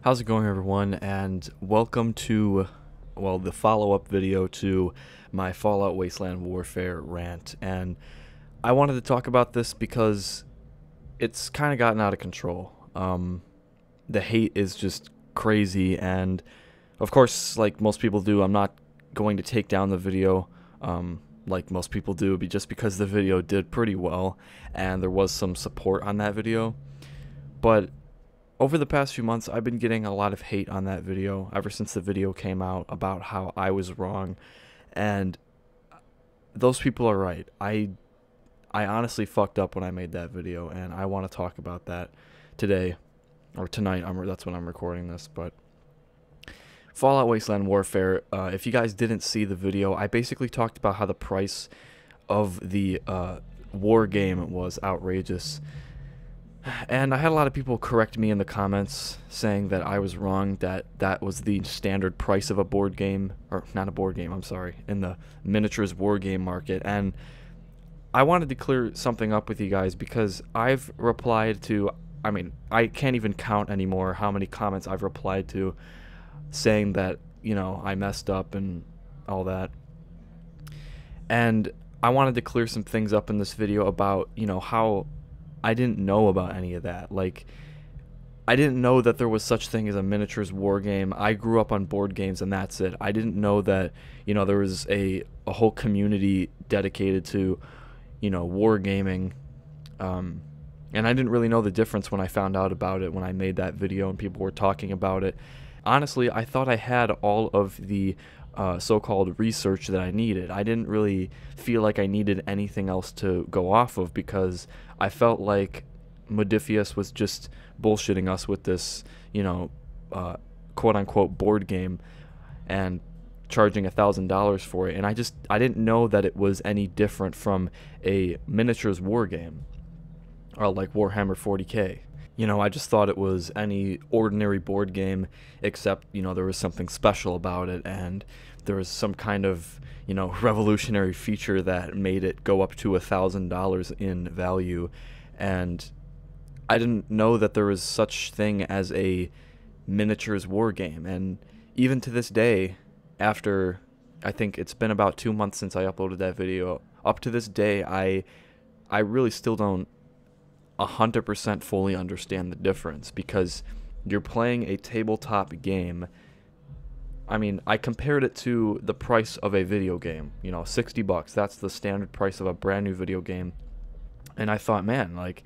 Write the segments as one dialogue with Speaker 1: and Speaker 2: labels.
Speaker 1: How's it going, everyone, and welcome to, well, the follow-up video to my Fallout Wasteland Warfare rant. And I wanted to talk about this because it's kind of gotten out of control. The hate is just crazy, and of course, like most people do, I'm not going to take down the video like most people do, just because the video did pretty well and there was some support on that video. But over the past few months, I've been getting a lot of hate on that video ever since the video came out about how I was wrong, and those people are right. I honestly fucked up when I made that video, and I want to talk about that today, or tonight. That's when I'm recording this. But Fallout Wasteland Warfare, if you guys didn't see the video, I basically talked about how the price of the war game was outrageous. And I had a lot of people correct me in the comments saying that I was wrong, that that was the standard price of a board game, or not a board game, I'm sorry, in the miniatures war game market. And I wanted to clear something up with you guys because I've replied to, I can't even count anymore how many comments I've replied to saying that, I messed up and all that. And I wanted to clear some things up in this video about, how I didn't know about any of that. Like, I didn't know that there was such thing as a miniatures war game. I grew up on board games and that's it. I didn't know that, there was a whole community dedicated to, war gaming. And I didn't really know the difference when I found out about it when I made that video and people were talking about it. Honestly, I thought I had all of the so-called research that I needed. I didn't really feel like I needed anything else to go off of because I felt like Modifius was just bullshitting us with this, quote-unquote board game and charging $1,000 for it. And I didn't know that it was any different from a miniatures war game or like Warhammer 40K. I just thought it was any ordinary board game, except, there was something special about it, and there was some kind of, revolutionary feature that made it go up to $1,000 in value. And I didn't know that there was such thing as a miniatures war game. And even to this day, after, I think it's been about 2 months since I uploaded that video, up to this day, I really still don't 100% fully understand the difference, because you're playing a tabletop game. I compared it to the price of a video game, $60. That's the standard price of a brand new video game. And I thought, man, like,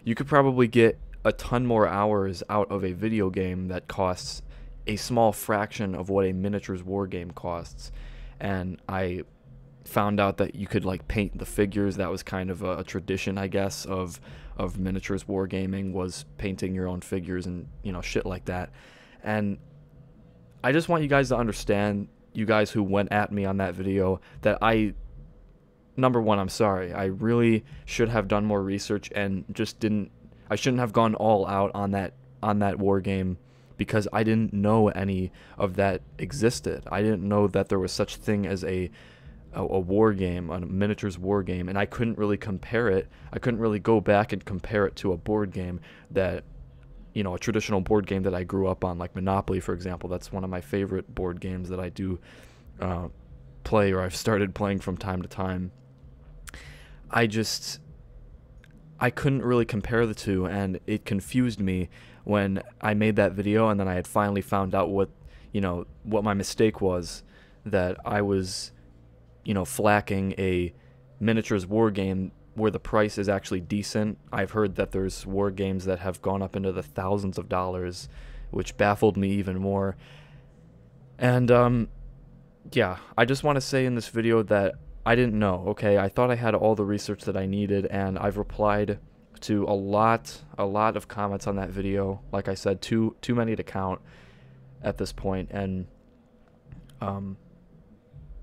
Speaker 1: you could probably get a ton more hours out of a video game that costs a small fraction of what a miniatures war game costs. And I found out that you could like paint the figures. That was kind of a tradition, I guess, of miniatures wargaming, was painting your own figures and shit like that. And I just want you guys to understand, you guys who went at me on that video, that number one, I'm sorry. I really should have done more research and just didn't. I shouldn't have gone all out on that war game, because I didn't know any of that existed. I didn't know that there was such thing as a war game, a miniatures war game, and I couldn't really compare it. I couldn't really go back and compare it to a board game that, a traditional board game that I grew up on, like Monopoly, for example. That's one of my favorite board games that I do play, or I've started playing from time to time. I couldn't really compare the two, and it confused me when I made that video, and then I had finally found out what my mistake was, that I was flacking a miniatures war game where the price is actually decent. I've heard that there's war games that have gone up into the thousands of dollars, which baffled me even more. And yeah, I just want to say in this video that I didn't know, okay? I thought I had all the research that I needed, and I've replied to a lot of comments on that video. Like I said, too many to count at this point. And I'm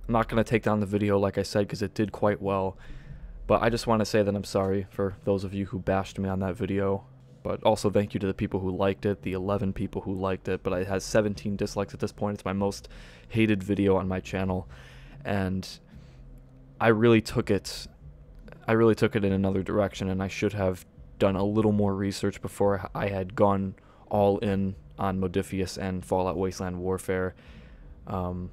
Speaker 1: not going to take down the video, like I said, because it did quite well. But I just want to say that I'm sorry for those of you who bashed me on that video. But also thank you to the people who liked it, the 11 people who liked it. But it has 17 dislikes at this point. It's my most hated video on my channel. And I really took it in another direction, and I should have done a little more research before I had gone all in on Modifius and Fallout Wasteland Warfare. I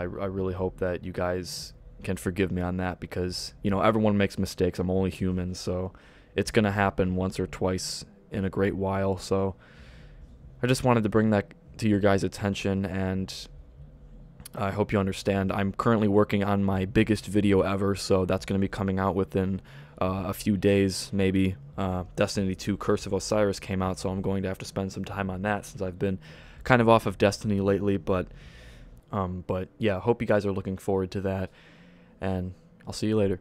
Speaker 1: really hope that you guys can forgive me on that, because, you know, everyone makes mistakes. I'm only human, so it's going to happen once or twice in a great while. So I just wanted to bring that to your guys' attention, and I hope you understand. I'm currently working on my biggest video ever, so that's going to be coming out within a few days, maybe. Destiny 2 Curse of Osiris came out, so I'm going to have to spend some time on that since I've been kind of off of Destiny lately. But yeah, hope you guys are looking forward to that, and I'll see you later.